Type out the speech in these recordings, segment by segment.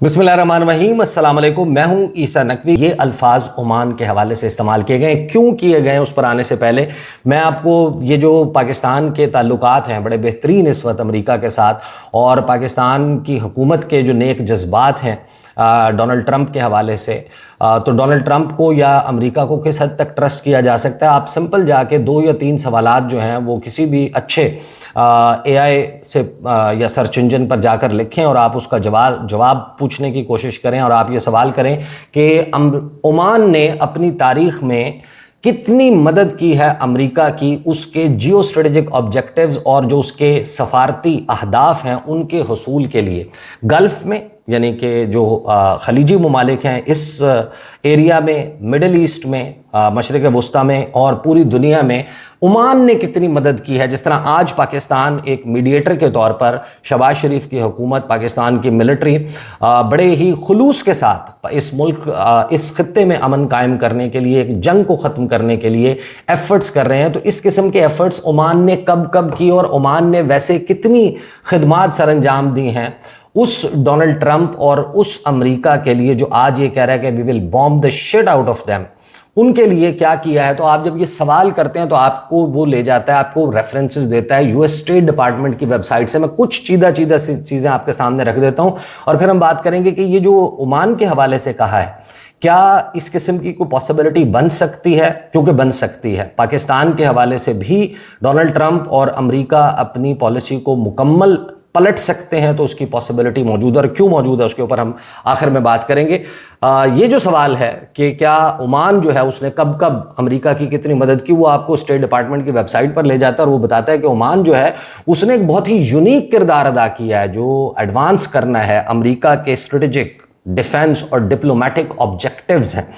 बिस्मिल्लाहिर्रहमानिर्रहीम, अस्सलाम वालेकुम। मैं हूं ईसा नकवी। ये अल्फाज ओमान के हवाले से इस्तेमाल किए गए, क्यों किए गए उस पर आने से पहले मैं आपको ये जो पाकिस्तान के ताल्लुकात हैं बड़े बेहतरीन इस वक्त अमेरिका के साथ, और पाकिस्तान की हुकूमत के जो नेक जज्बात हैं डोनाल्ड ट्रंप के हवाले से, तो डोनाल्ड ट्रंप को या अमेरिका को किस हद तक ट्रस्ट किया जा सकता है। आप सिंपल जाके 2 या 3 सवालात जो हैं वो किसी भी अच्छे एआई से या सर्च इंजन पर जाकर लिखें और आप उसका जवाब पूछने की कोशिश करें, और आप ये सवाल करें कि ओमान ने अपनी तारीख में कितनी मदद की है अमेरिका की उसके जियो स्ट्रेटेजिक ऑब्जेक्टिव्स और जो उसके सफारती अहदाफ हैं उनके हसूल के लिए। गल्फ में यानी कि जो खलीजी ममालिक हैं इस एरिया में, मिडल ईस्ट में, मशरिक़ वस्ता में और पूरी दुनिया में ओमान ने कितनी मदद की है। जिस तरह आज पाकिस्तान एक मीडिएटर के तौर पर, शहबाज शरीफ की हुकूमत, पाकिस्तान की मिलिट्री बड़े ही खुलूस के साथ इस मुल्क, इस खित्ते में अमन कायम करने के लिए, एक जंग को ख़त्म करने के लिए एफ़र्ट्स कर रहे हैं। तो इस किस्म के एफ़र्ट्स ओमान ने कब कब की और ओमान ने वैसे कितनी खिदमात सर अंजाम दी हैं उस डोनाल्ड ट्रंप और उस अमेरिका के लिए जो आज ये कह रहा है कि we will bomb the shit out of them, उनके लिए क्या किया है। तो आप जब ये सवाल करते हैं तो आपको वो ले जाता है, आपको रेफरेंसेस देता है यूएस स्टेट डिपार्टमेंट की वेबसाइट से। मैं कुछ चीदा सी चीज़ें आपके सामने रख देता हूं और फिर हम बात करेंगे कि ये जो ओमान के हवाले से कहा है, क्या इस किस्म की कोई पॉसिबिलिटी बन सकती है, क्योंकि बन सकती है। पाकिस्तान के हवाले से भी डोनाल्ड ट्रंप और अमेरिका अपनी पॉलिसी को मुकम्मल पलट सकते हैं, तो उसकी पॉसिबिलिटी मौजूद है और क्यों मौजूद है उसके ऊपर हम आखिर में बात करेंगे। ये जो सवाल है कि क्या ओमान जो है उसने कब कब अमेरिका की कितनी मदद की, वो आपको स्टेट डिपार्टमेंट की वेबसाइट पर ले जाता है और वो बताता है कि ओमान जो है उसने एक बहुत ही यूनिक किरदार अदा किया है जो एडवांस करना है अमेरिका के स्ट्रेटेजिक डिफेंस और डिप्लोमेटिक ऑब्जेक्टिव्स हैं,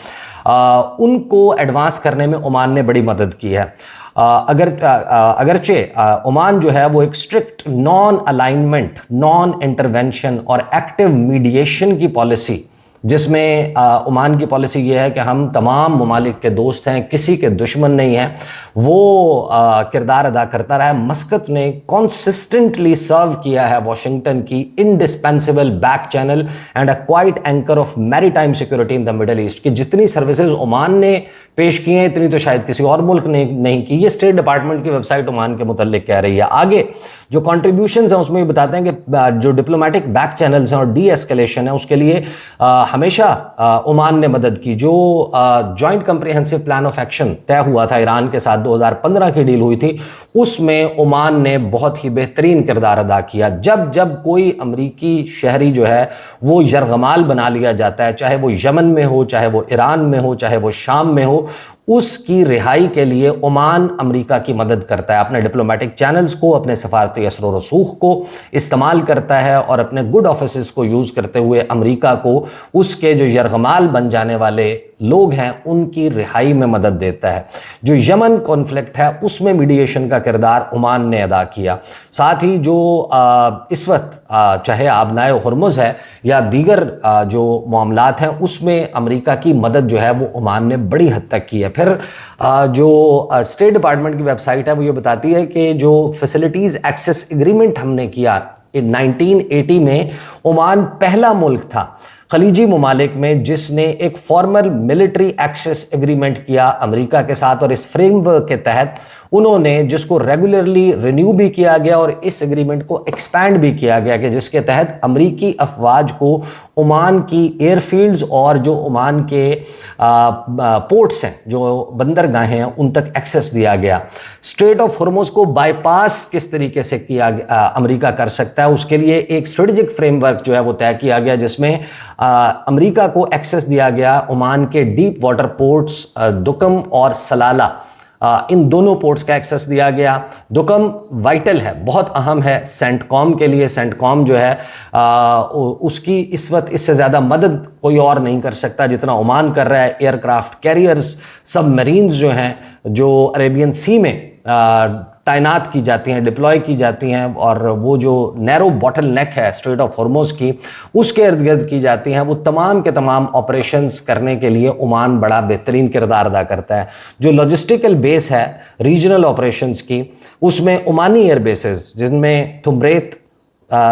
उनको एडवांस करने में ओमान ने बड़ी मदद की है। अगरचे ओमान जो है वो एक strict non alignment, non intervention और एक्टिव मीडिएशन की पॉलिसी, जिसमें ओमान की पॉलिसी ये है कि हम तमाम ममालिक के दोस्त हैं, किसी के दुश्मन नहीं हैं, वो किरदार अदा करता रहा है। मस्कत ने कॉन्सिस्टेंटली सर्व किया है वाशिंगटन की indispensable back channel and a quite anchor of maritime security in the middle east, कि जितनी सर्विसेज ओमान ने पेश की हैं इतनी तो शायद किसी और मुल्क ने नहीं की। ये स्टेट डिपार्टमेंट की वेबसाइट ओमान के मुतल्लिक कह रही है। आगे जो कंट्रीब्यूशंस हैं उसमें ये बताते हैं कि जो डिप्लोमेटिक बैक चैनल्स हैं और डी एस्केलेशन है उसके लिए हमेशा ओमान ने मदद की। जो joint comprehensive plan of action तय हुआ था ईरान के साथ, 2015 की डील हुई थी, उसमें ओमान ने बहुत ही बेहतरीन किरदार अदा किया। जब जब कोई अमरीकी शहरी जो है वो यरगमाल बना लिया जाता है, चाहे वो यमन में हो, चाहे वो ईरान में हो, चाहे वो शाम में हो, उसकी रिहाई के लिए ओमान अमेरिका की मदद करता है। अपने डिप्लोमेटिक चैनल्स को, अपने सफारती असर व रसूख को इस्तेमाल करता है और अपने गुड ऑफिस को यूज़ करते हुए अमेरिका को उसके जो यरगमाल बन जाने वाले लोग हैं उनकी रिहाई में मदद देता है। जो यमन कॉन्फ्लिक्ट है उसमें मीडिएशन का किरदार ओमान ने अदा किया। साथ ही जो इस वक्त चाहे आबनाए हुर्मुज़ है या दीगर जो मामलात हैं उसमें अमेरिका की मदद जो है वो ओमान ने बड़ी हद तक की है। फिर जो स्टेट डिपार्टमेंट की वेबसाइट है वो ये बताती है कि जो फैसिलिटीज़ एक्सेस एग्रीमेंट हमने किया 1980 में, ओमान पहला मुल्क था खलीजी ममालिक में जिसने एक फॉर्मल मिलिट्री एक्सेस एग्रीमेंट किया अमेरिका के साथ, और इस फ्रेमवर्क के तहत उन्होंने, जिसको रेगुलरली रिन्यू भी किया गया और इस एग्रीमेंट को एक्सपैंड भी किया गया, कि जिसके तहत अमरीकी अफवाज को ओमान की एयरफील्ड्स और जो ओमान के पोर्ट्स हैं, जो बंदरगाहें हैं, उन तक एक्सेस दिया गया। स्ट्रेट ऑफ हुर्मुज़ को बाईपास किस तरीके से किया अमेरिका कर सकता है, उसके लिए एक स्ट्रेटेजिक फ्रेमवर्क जो है वो तय किया गया, जिसमें अमेरिका को एक्सेस दिया गया ओमान के डीप वाटर पोर्ट्स दुकम और सलाला, इन दोनों पोर्ट्स का एक्सेस दिया गया। दुकम वाइटल है, बहुत अहम है सेंटकॉम के लिए। सेंटकॉम जो है उसकी इस वक्त इससे ज़्यादा मदद कोई और नहीं कर सकता जितना ओमान कर रहा है। एयरक्राफ्ट कैरियर्स, सबमरीन्स जो हैं, जो अरेबियन सी में तैनात की जाती हैं, डिप्लॉय की जाती हैं, और वो जो नैरो बॉटल नेक है स्ट्रेट ऑफ हॉर्मुज़ की, उसके इर्द गिर्द की जाती हैं, वो तमाम के तमाम ऑपरेशंस करने के लिए ओमान बड़ा बेहतरीन किरदार अदा करता है। जो लॉजिस्टिकल बेस है रीजनल ऑपरेशंस की, उसमें ओमानी एयर बेसेस जिनमें तुमरेत,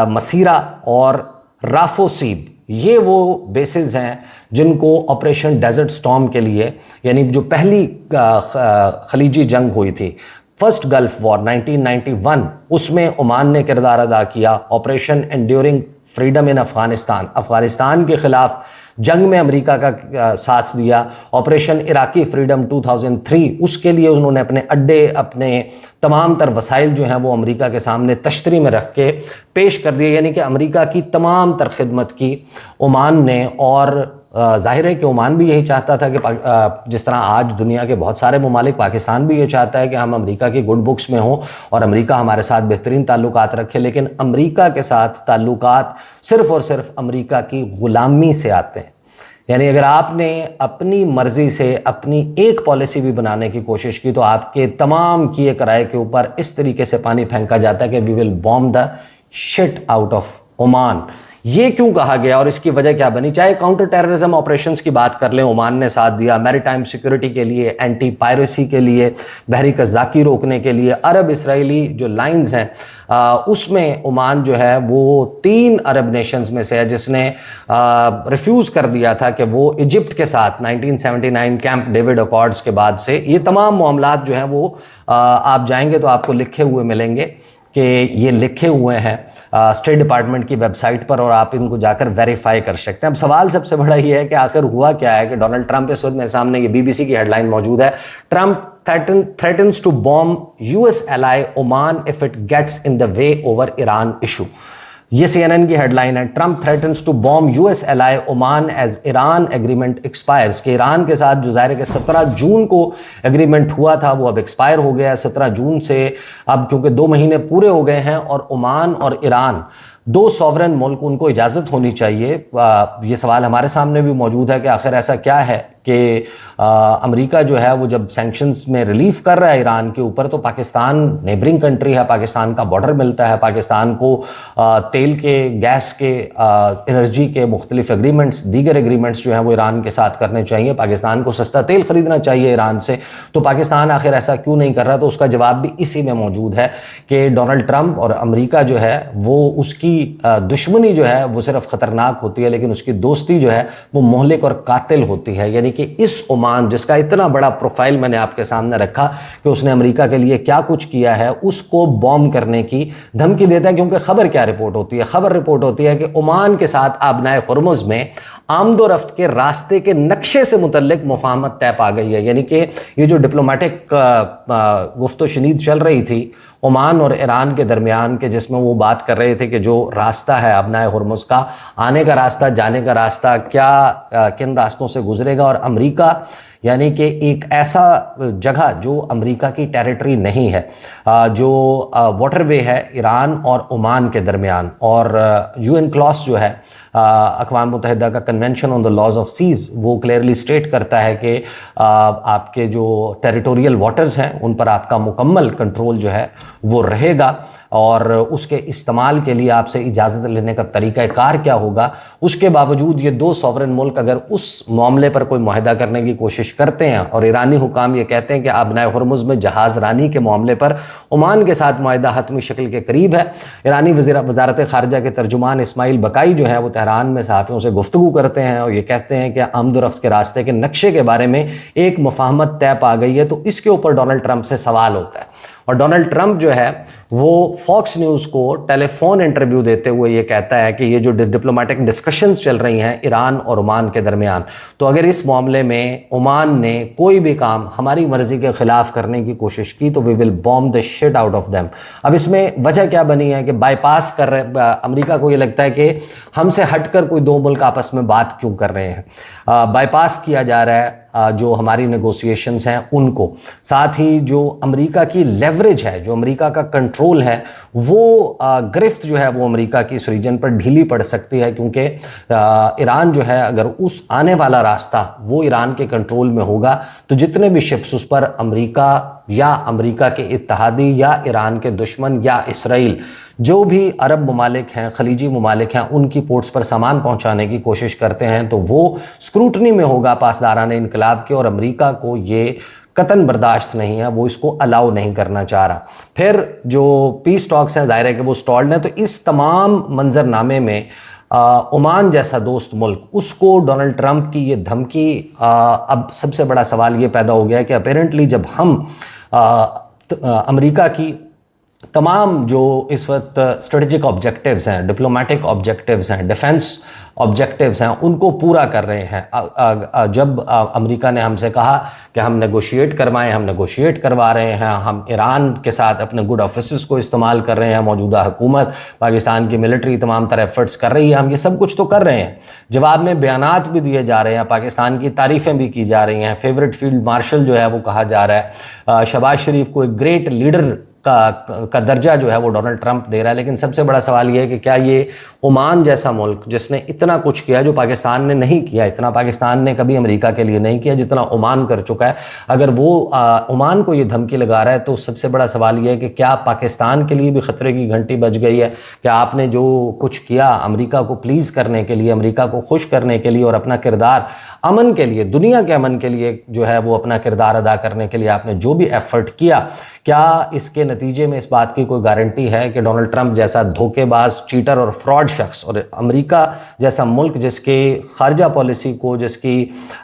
मसीरा और राफोसीब, ये वो बेसिस हैं जिनको ऑपरेशन डेजर्ट स्टॉर्म के लिए, यानी जो पहली खलीजी जंग हुई थी, फर्स्ट गल्फ वॉर 1991, उसमें ओमान ने किरदार अदा किया। ऑपरेशन एंड्योरिंग फ्रीडम इन अफगानिस्तान, अफगानिस्तान के खिलाफ जंग में अमेरिका का साथ दिया। ऑपरेशन इराकी फ्रीडम 2003, उसके लिए उन्होंने अपने अड्डे, अपने तमाम तर वसाइल जो हैं वो अमेरिका के सामने तश्तरी में रख के पेश कर दिए, यानी कि अमेरिका की तमाम तर खिदमत की ओमान ने। और जाहिर है कि ओमान भी यही चाहता था कि जिस तरह आज दुनिया के बहुत सारे ममालिक, पाकिस्तान भी ये चाहता है कि हम अमेरिका की गुड बुक्स में हों और अमेरिका हमारे साथ बेहतरीन ताल्लुकात रखे, लेकिन अमेरिका के साथ ताल्लुकात सिर्फ़ और सिर्फ अमेरिका की ग़ुलामी से आते हैं। यानी अगर आपने अपनी मर्ज़ी से अपनी एक पॉलिसी भी बनाने की कोशिश की तो आपके तमाम किए कराए के ऊपर इस तरीके से पानी फेंका जाता है कि we will bomb the shit out of Oman. ये क्यों कहा गया और इसकी वजह क्या बनी? चाहे काउंटर टेररिज्म ऑपरेशंस की बात कर लें, ओमान ने साथ दिया, मैरीटाइम सिक्योरिटी के लिए, एंटी पायरेसी के लिए, बहरी कज़ाकी रोकने के लिए, अरब इसराइली जो लाइंस हैं उसमें ओमान जो है वो 3 अरब नेशंस में से है जिसने रिफ्यूज़ कर दिया था कि वो इजिप्ट के साथ 1979 कैंप डेविड अकॉर्ड्स के बाद से ये तमाम मामलात जो हैं वो आप जाएंगे तो आपको लिखे हुए मिलेंगे कि ये लिखे हुए हैं स्टेट डिपार्टमेंट की वेबसाइट पर और आप इनको जाकर वेरीफाई कर सकते हैं। अब सवाल सबसे बड़ा ये है कि आखिर हुआ क्या है कि डोनाल्ड ट्रंप, इस वक्त मेरे सामने ये BBC की हेडलाइन मौजूद है, Trump threatens to bomb US ally Oman if it gets in the way over Iran issue। ये CNN की हेडलाइन है, Trump threatens to bomb US ally Oman as Iran agreement expires, कि Iran के साथ जो ज़ाहिर है कि 17 जून को एग्रीमेंट हुआ था वो अब एक्सपायर हो गया है 17 जून से, अब क्योंकि 2 महीने पूरे हो गए हैं और ओमान और ईरान 2 सॉवरेन मुल्क, उनको इजाज़त होनी चाहिए। ये सवाल हमारे सामने भी मौजूद है कि आखिर ऐसा क्या है कि अमेरिका जो है वो जब सैंक्शंस में रिलीफ कर रहा है ईरान के ऊपर, तो पाकिस्तान नेबरिंग कंट्री है, पाकिस्तान का बॉर्डर मिलता है, पाकिस्तान को तेल के, गैस के, एनर्जी के मुख्तलिफ एग्रीमेंट्स, दीगर एग्रीमेंट्स जो हैं वो ईरान के साथ करने चाहिए, पाकिस्तान को सस्ता तेल खरीदना चाहिए ईरान से। तो पाकिस्तान आखिर ऐसा क्यों नहीं कर रहा? तो उसका जवाब भी इसी में मौजूद है कि डोनाल्ड ट्रंप और अमेरिका जो है वो, उसकी दुश्मनी जो है वो सिर्फ ख़तरनाक होती है लेकिन उसकी दोस्ती जो है वो मोहलिक और कातिल होती है। यानी कि इस ओमान जिसका इतना बड़ा प्रोफाइल मैंने आपके सामने रखा कि उसने अमेरिका के लिए क्या कुछ किया है, उसको बॉम्ब करने की धमकी देता है। क्योंकि खबर क्या रिपोर्ट होती है? खबर रिपोर्ट होती है कि ओमान के साथ आबनाए हुर्मुज़ में आमदोरफ्त के रास्ते के नक्शे से मुतल्लिक मुफाहमत तय पा गई है। यानी कि ये जो डिप्लोमेटिक गुफ्तो शनीद चल रही थी ओमान और ईरान के दरमियान के, जिसमें वो बात कर रहे थे कि जो रास्ता है आबनाए हुर्मुज़ का, आने का रास्ता, जाने का रास्ता, क्या किन रास्तों से गुजरेगा, और अमेरिका यानी कि एक ऐसा जगह जो अमेरिका की टेरिटरी नहीं है, जो वाटरवे है ईरान और ओमान के दरमियान, और UN क्लॉज जो है अक़वाम मुत्तहिदा का convention on the laws of seas, वो क्लियरली स्टेट करता है कि आपके जो टेरिटोरियल वाटर्स हैं उन पर आपका मुकम्मल कंट्रोल जो है वो रहेगा, और उसके इस्तेमाल के लिए आपसे इजाज़त लेने का तरीक़ाकार क्या होगा। उसके बावजूद ये 2 सॉवरेन मुल्क अगर उस मामले पर कोई मुआहदा करने की कोशिश करते हैं, और ईरानी हुकाम ये कहते हैं कि आबनाए हुर्मुज़ में जहाज़ रानी के मामले पर ओमान के साथ मुआहदा हतमी शक्ल के करीब है। ईरानी वज़ारत ख़ारिजा के तर्जुमान इस्माइल बकाई जो है वो तेहरान में सहाफ़ियों से गुफ्तगू करते हैं और ये कहते हैं कि आमदोरफ्त के रास्ते के नक्शे के बारे में एक मुफाहमत तय पा गई है। तो इसके ऊपर डोनाल्ड ट्रंप से सवाल होता है, और डोनाल्ड ट्रंप जो है वो फॉक्स न्यूज़ को टेलीफोन इंटरव्यू देते हुए ये कहता है कि ये जो डिप्लोमेटिक डिस्कशंस चल रही हैं ईरान और ओमान के दरमियान, तो अगर इस मामले में ओमान ने कोई भी काम हमारी मर्जी के खिलाफ करने की कोशिश की तो we will bomb the shit out of them. अब इसमें वजह क्या बनी है कि बाईपास कर रहे, अमेरिका को ये लगता है कि हमसे हटकर कोई 2 मुल्क आपस में बात क्यों कर रहे हैं, बाईपास किया जा रहा है जो हमारी नेगोशिएशंस हैं उनको। साथ ही जो अमेरिका की लेवरेज है, जो अमेरिका का कंट्रोल है, वो गिरफ्त जो है वो अमेरिका की इस रीजन पर ढीली पड़ सकती है, क्योंकि ईरान जो है अगर उस आने वाला रास्ता वो ईरान के कंट्रोल में होगा तो जितने भी शिप्स उस पर अमेरिका या अमेरिका के इत्तहादी या ईरान के दुश्मन या इसराइल, जो भी अरब ममालिक हैं, खलीजी ममालिक हैं, उनकी पोर्ट्स पर सामान पहुंचाने की कोशिश करते हैं तो वो स्क्रूटनी में होगा पासदारान इनकलाब के, और अमेरिका को ये कतन बर्दाश्त नहीं है, वो इसको अलाउ नहीं करना चाह रहा। फिर जो पीस टॉक्स हैं जाहिर है कि वो स्टॉल्ड हैं। तो इस तमाम मंजरनामे में ओमान जैसा दोस्त मुल्क, उसको डोनाल्ड ट्रंप की ये धमकी, अब सबसे बड़ा सवाल ये पैदा हो गया है कि अपेरेंटली जब हम अमेरिका की तमाम जो इस वक्त स्ट्रेटेजिक ऑब्जेक्टिव्स हैं, डिप्लोमेटिक ऑब्जेक्टिव्स हैं, डिफेंस ऑब्जेक्टिव्स हैं, उनको पूरा कर रहे हैं। जब अमेरिका ने हमसे कहा कि हम नेगोशिएट करवाएं, हम नेगोशिएट करवा रहे हैं, हम ईरान के साथ अपने गुड ऑफिस को इस्तेमाल कर रहे हैं, मौजूदा हुकूमत पाकिस्तान की मिलिट्री तमाम तरह एफर्ट्स कर रही है, हम ये सब कुछ तो कर रहे हैं। जवाब में बयानात भी दिए जा रहे हैं, पाकिस्तान की तारीफ़ें भी की जा रही हैं, फेवरेट फील्ड मार्शल जो है वो कहा जा रहा है, शहबाज शरीफ को एक ग्रेट लीडर का दर्जा जो है वो डोनाल्ड ट्रंप दे रहा है। लेकिन सबसे बड़ा सवाल ये है कि क्या ये ओमान जैसा मुल्क, जिसने इतना कुछ किया जो पाकिस्तान ने नहीं किया, इतना पाकिस्तान ने कभी अमेरिका के लिए नहीं किया जितना ओमान कर चुका है, अगर वो ओमान को ये धमकी लगा रहा है, तो सबसे बड़ा सवाल ये है कि क्या पाकिस्तान के लिए भी खतरे की घंटी बज गई है? क्या आपने जो कुछ किया अमेरिका को प्लीज़ करने के लिए, अमेरिका को खुश करने के लिए और अपना किरदार अमन के लिए, दुनिया के अमन के लिए जो है वो अपना किरदार अदा करने के लिए आपने जो भी एफर्ट किया, क्या इसके नतीजे में इस बात की कोई गारंटी है कि डोनाल्ड ट्रंप जैसा धोखेबाज, चीटर और फ्रॉड शख्स, और अमेरिका जैसा मुल्क जिसके खारजा पॉलिसी को, जिसकी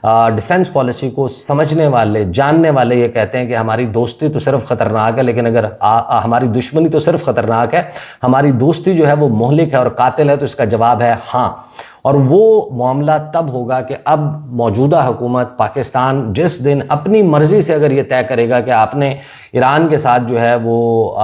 डिफेंस पॉलिसी को समझने वाले, जानने वाले ये कहते हैं कि हमारी दोस्ती तो सिर्फ खतरनाक है, लेकिन अगर हमारी दुश्मनी तो सिर्फ खतरनाक है, हमारी दोस्ती जो है वो मोहलिक है और कातिल है, तो इसका जवाब है हाँ। और वो मामला तब होगा कि अब मौजूदा हुकूमत पाकिस्तान जिस दिन अपनी मर्जी से अगर ये तय करेगा कि आपने ईरान के साथ जो है वो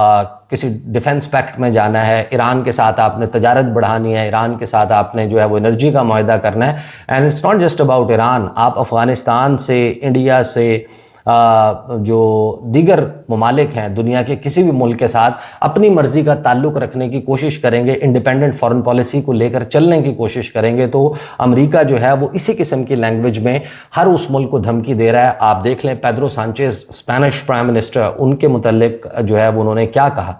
किसी डिफेंस पैक्ट में जाना है, ईरान के साथ आपने तजारत बढ़ानी है, ईरान के साथ आपने जो है वो एनर्जी का मुआहदा करना है, and it's not just about Iran, आप अफ़गानिस्तान से, इंडिया से, जो दीगर ममालिक हैं दुनिया के किसी भी मुल्क के साथ अपनी मर्जी का ताल्लुक़ रखने की कोशिश करेंगे, इंडिपेंडेंट फॉरेन पॉलिसी को लेकर चलने की कोशिश करेंगे, तो अमेरिका जो है वो इसी किस्म की लैंग्वेज में हर उस मुल्क को धमकी दे रहा है। आप देख लें Pedro Sanchez, Spanish prime minister, उनके मुतल्लिक जो है वो उन्होंने क्या कहा,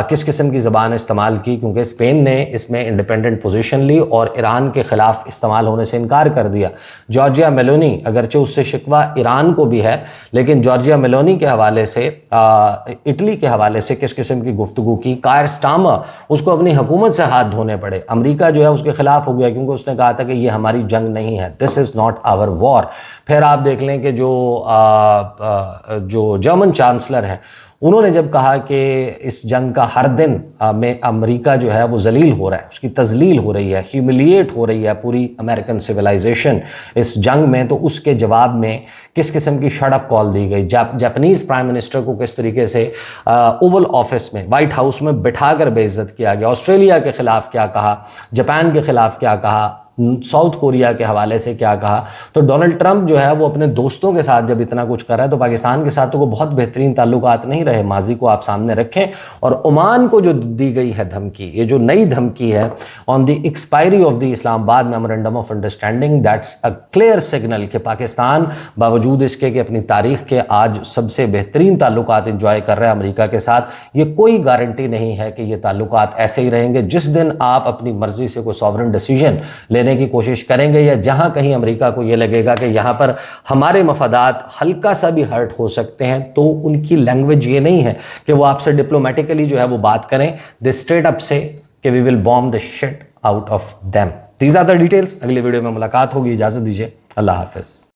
किस किस्म की ज़बान इस्तेमाल की, क्योंकि स्पेन ने इसमें इंडिपेंडेंट पोजीशन ली और ईरान के ख़िलाफ़ इस्तेमाल होने से इनकार कर दिया। जॉर्जिया मेलोनी, अगरचे उससे शिकवा ईरान को भी है, लेकिन जॉर्जिया मेलोनी के हवाले से, इटली के हवाले से किस किस्म की गुफ्तगू की। कायर स्टार्मर, उसको अपनी हुकूमत से हाथ धोने पड़े, अमेरिका जो है उसके खिलाफ हो गया क्योंकि उसने कहा था कि ये हमारी जंग नहीं है, this is not our war. फिर आप देख लें कि जो जर्मन चांसलर हैं, उन्होंने जब कहा कि इस जंग का हर दिन में अमेरिका जो है वो जलील हो रहा है, उसकी तजलील हो रही है, ह्यूमिलिएट हो रही है पूरी अमेरिकन सिविलाइजेशन इस जंग में, तो उसके जवाब में किस किस्म की शट अप कॉल दी गई। जापानीज़ प्राइम मिनिस्टर को किस तरीके से ओवल ऑफिस में, वाइट हाउस में बिठाकर बेइज्जत किया गया। ऑस्ट्रेलिया के ख़िलाफ़ क्या कहा, जापान के ख़िलाफ़ क्या कहा, साउथ कोरिया के हवाले से क्या कहा। तो डोनाल्ड ट्रंप जो है वो अपने दोस्तों के साथ जब इतना कुछ कर रहा है, तो पाकिस्तान के साथ तो वो बहुत बेहतरीन ताल्लुकात नहीं रहे, माजी को आप सामने रखें। और ओमान को जो दी गई है धमकी, ये जो नई धमकी है on the expiry of the Islamabad memorandum of understanding, that's a clear signal कि पाकिस्तान बावजूद इसके कि अपनी तारीख के आज सबसे बेहतरीन ताल्लुकात इंजॉय कर रहा है अमेरिका के साथ, ये कोई गारंटी नहीं है कि ये ताल्लुकात ऐसे ही रहेंगे। जिस दिन आप अपनी मर्जी से कोई सॉवरेन डिसीजन लेने की कोशिश करेंगे, या जहां कहीं अमेरिका को यह लगेगा कि यहां पर हमारे मफादात हल्का सा भी हर्ट हो सकते हैं, तो उनकी लैंग्वेज ये नहीं है कि वो आपसे डिप्लोमेटिकली जो है वो बात करें, दे स्ट्रेट अप से कि we will bomb the shit out of them. These are the details. अगली वीडियो में मुलाकात होगी, इजाजत दीजिए, अल्लाह हाफिज।